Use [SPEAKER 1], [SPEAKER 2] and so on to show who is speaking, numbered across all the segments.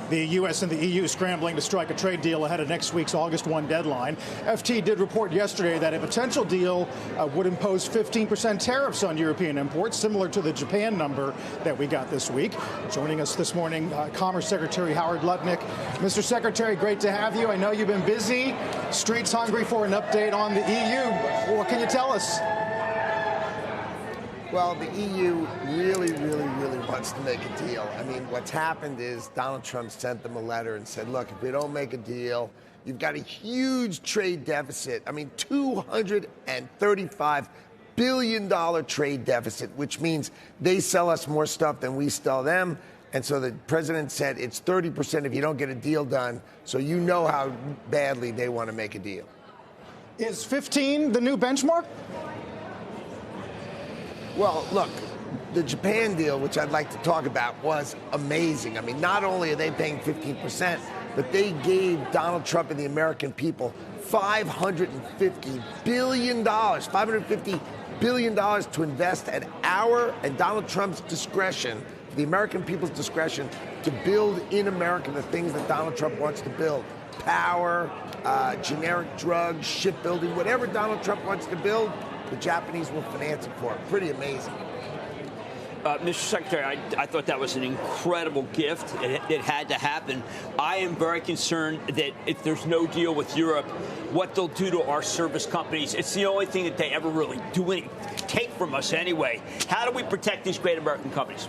[SPEAKER 1] The U.S. and the EU scrambling to strike a trade deal ahead of next week's August 1 deadline. FT did report yesterday that a potential deal would impose 15% tariffs on European imports, similar to the Japan number that we got this week. Joining us this morning, Commerce Secretary Howard Lutnick. Mr. Secretary, great to have you. I know you've been busy. Streets hungry for an update on the EU. What can you tell us?
[SPEAKER 2] Well, the EU really wants to make a deal. I mean, what's happened is Donald Trump sent them a letter and said, look, if we don't make a deal, you've got a huge trade deficit. I mean, $235 billion trade deficit, which means they sell us more stuff than we sell them. And so the president said it's 30% if you don't get a deal done. So you know how badly they want to make a deal.
[SPEAKER 1] Is 15 the new benchmark?
[SPEAKER 2] Well, look, the Japan deal, which I'd like to talk about, was amazing. I mean, not only are they paying 15%, but they gave Donald Trump and the American people $550 billion to invest at our and Donald Trump's discretion, the American people's discretion, to build in America the things that Donald Trump wants to build. Power, generic drugs, shipbuilding, whatever Donald Trump wants to build, the Japanese will finance it for him. Pretty amazing.
[SPEAKER 3] Mr. Secretary, I thought that was an incredible gift. It had to happen. I am very concerned that if there's no deal with Europe, what they'll do to our service companies. It's the only thing that they ever really take from us anyway. How do we protect these great American companies?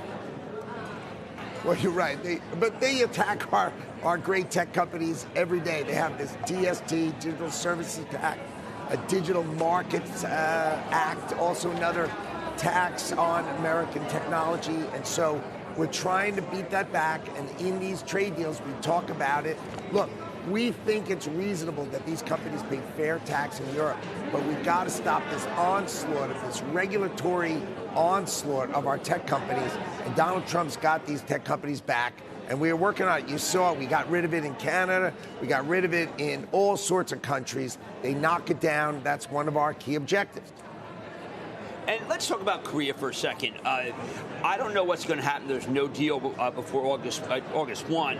[SPEAKER 2] Well, you're right. They attack our great tech companies every day. They have this DST, Digital Services Act, a Digital Markets Act, also another tax on American technology. And so we're trying to beat that back. And in these trade deals, we talk about it. Look, we think it's reasonable that these companies pay fair tax in Europe, but we've got to stop this onslaught of this regulatory onslaught of our tech companies. And Donald Trump's got these tech companies back. And we are working on it. You saw it. We got rid of it in Canada. We got rid of it in all sorts of countries. They knock it down. That's one of our key objectives.
[SPEAKER 3] And let's talk about Korea for a second. I don't know what's going to happen. There's no deal before August 1.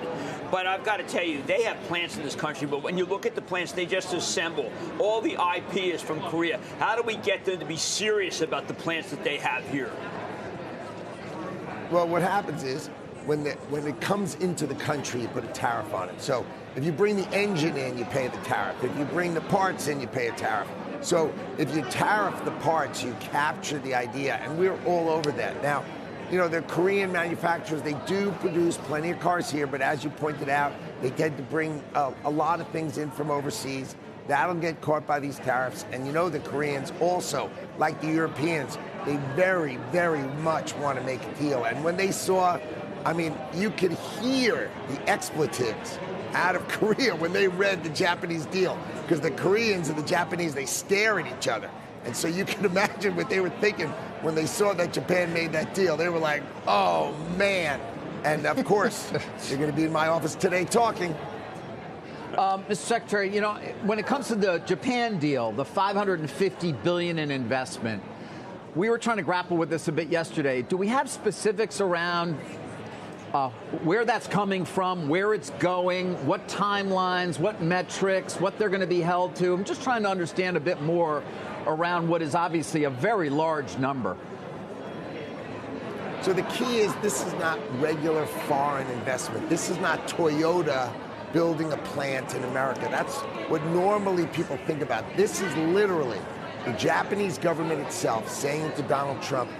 [SPEAKER 3] But I've got to tell you, they have plants in this country. But when you look at the plants they just assemble, all the IP is from Korea. How do we get them to be serious about the plants that they have here?
[SPEAKER 2] Well, what happens is, when it comes into the country, you put a tariff on it. So if you bring the engine in, you pay the tariff. If you bring the parts in, you pay a tariff. So if you tariff the parts, you capture the idea, and we're all over that. Now, you know, the Korean manufacturers, they do produce plenty of cars here, but as you pointed out, they tend to bring a lot of things in from overseas. That'll get caught by these tariffs. And you know the Koreans also, like the Europeans, they very much want to make a deal. And when they saw, I mean, you could hear the expletives out of Korea when they read the Japanese deal, because the Koreans and the Japanese, they stare at each other. And so you can imagine what they were thinking when they saw that Japan made that deal. They were like, oh, man. And, of course, you're going to be in my office today talking.
[SPEAKER 4] Mr. Secretary, you know, when it comes to the Japan deal, the $550 billion in investment, we were trying to grapple with this a bit yesterday. Do we have specifics around where that's coming from, where it's going, what timelines, what metrics, what they're going to be held to? I'm just trying to understand a bit more around what is obviously a very large number.
[SPEAKER 2] So the key is, this is not regular foreign investment. This is not Toyota building a plant in America. That's what normally people think about. This is literally the Japanese government itself saying to Donald Trump,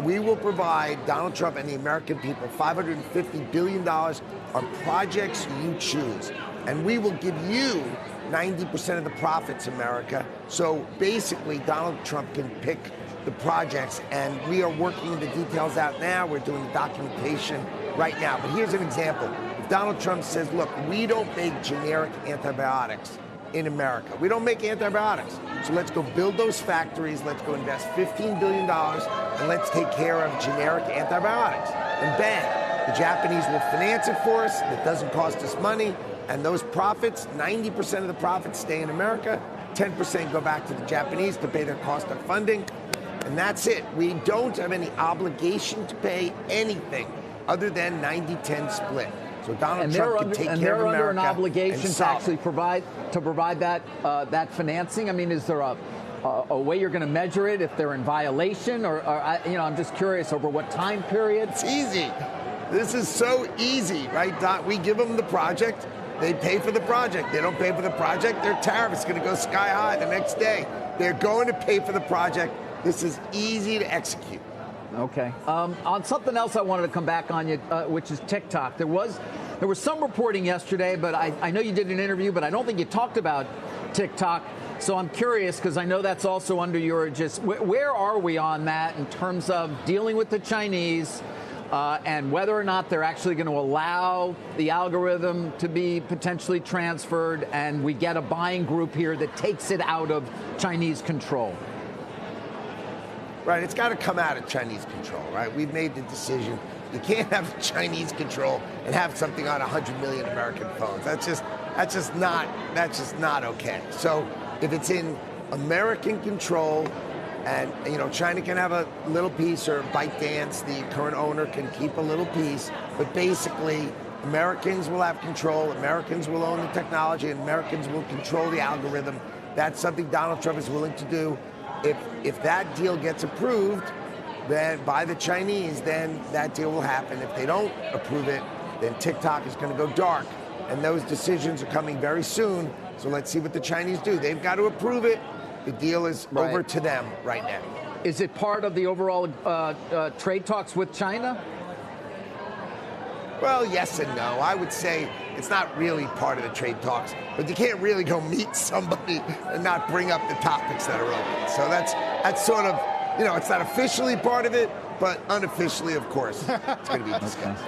[SPEAKER 2] we will provide Donald Trump and the American people $550 billion on projects you choose. And we will give you 90% of the profits, America. So basically, Donald Trump can pick the projects, and we are working the details out now. We're doing the documentation right now. But here's an example. If Donald Trump says, look, we don't make generic antibiotics in America. We don't make antibiotics. So let's go build those factories. Let's go invest $15 billion, and let's take care of generic antibiotics. And bang, the Japanese will finance it for us. It doesn't cost us money. And those profits, 90% of the profits stay in America. 10% go back to the Japanese to pay their cost of funding. And that's it. We don't have any obligation to pay anything other than 90-10 split. So Donald
[SPEAKER 4] and
[SPEAKER 2] Trump can take care of America.
[SPEAKER 4] They're under an obligation to
[SPEAKER 2] solve
[SPEAKER 4] actually provide that financing. I mean, is there a way you're going to measure it if they're in violation, or I'm just curious over what time period?
[SPEAKER 2] It's easy. This is so easy, right, Don? We give them the project. They pay for the project. They don't pay for the project, their tariff is going to go sky high the next day. They're going to pay for the project. This is easy to execute.
[SPEAKER 4] Okay. On something else I wanted to come back on you, which is TikTok. There was some reporting yesterday, but I know you did an interview, but I don't think you talked about TikTok. So I'm curious, because I know that's also under your where are we on that in terms of dealing with the Chinese and whether or not they're actually going to allow the algorithm to be potentially transferred and we get a buying group here that takes it out of Chinese control?
[SPEAKER 2] Right, it's got to come out of Chinese control, right? We've made the decision. You can't have Chinese control and have something on 100 million American phones. That's just not okay. So if it's in American control, and China can have a little piece, or ByteDance, the current owner, can keep a little piece, but basically Americans will have control, Americans will own the technology, and Americans will control the algorithm. That's something Donald Trump is willing to do. If that deal gets approved then by the Chinese, then that deal will happen. If they don't approve it, then TikTok is going to go dark. And those decisions are coming very soon. So let's see what the Chinese do. They've got to approve it. The deal is over to them right now.
[SPEAKER 4] Is it part of the overall trade talks with China?
[SPEAKER 2] Well, yes and no. I would say it's not really part of the trade talks, but you can't really go meet somebody and not bring up the topics that are open. So that's sort of, it's not officially part of it, but unofficially, of course, it's going to be discussed.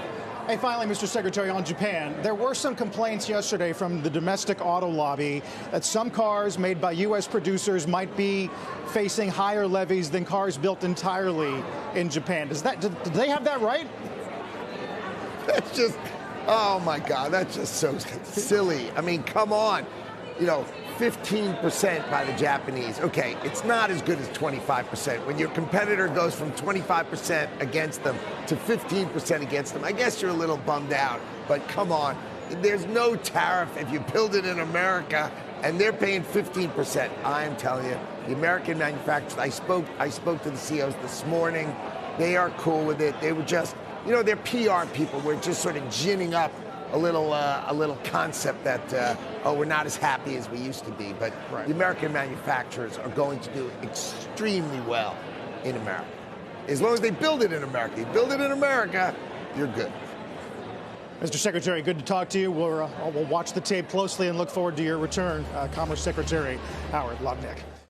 [SPEAKER 1] Hey, finally, Mr. Secretary, on Japan, there were some complaints yesterday from the domestic auto lobby that some cars made by U.S. producers might be facing higher levies than cars built entirely in Japan. Do they have that right?
[SPEAKER 2] That's just, oh my God, that's just so silly. I mean, come on. 15% by the Japanese. Okay, it's not as good as 25%. When your competitor goes from 25% against them to 15% against them, I guess you're a little bummed out. But come on, there's no tariff if you build it in America, and they're paying 15%. I'm telling you, the American manufacturers, I spoke to the CEOs this morning. They are cool with it. They were just, their PR people were just sort of ginning up a little concept that we're not as happy as we used to be. But the American manufacturers are going to do extremely well in America. As long as they build it in America. You build it in America, you're good.
[SPEAKER 1] Mr. Secretary, good to talk to you. We'll watch the tape closely and look forward to your return, Commerce Secretary Howard Lutnick.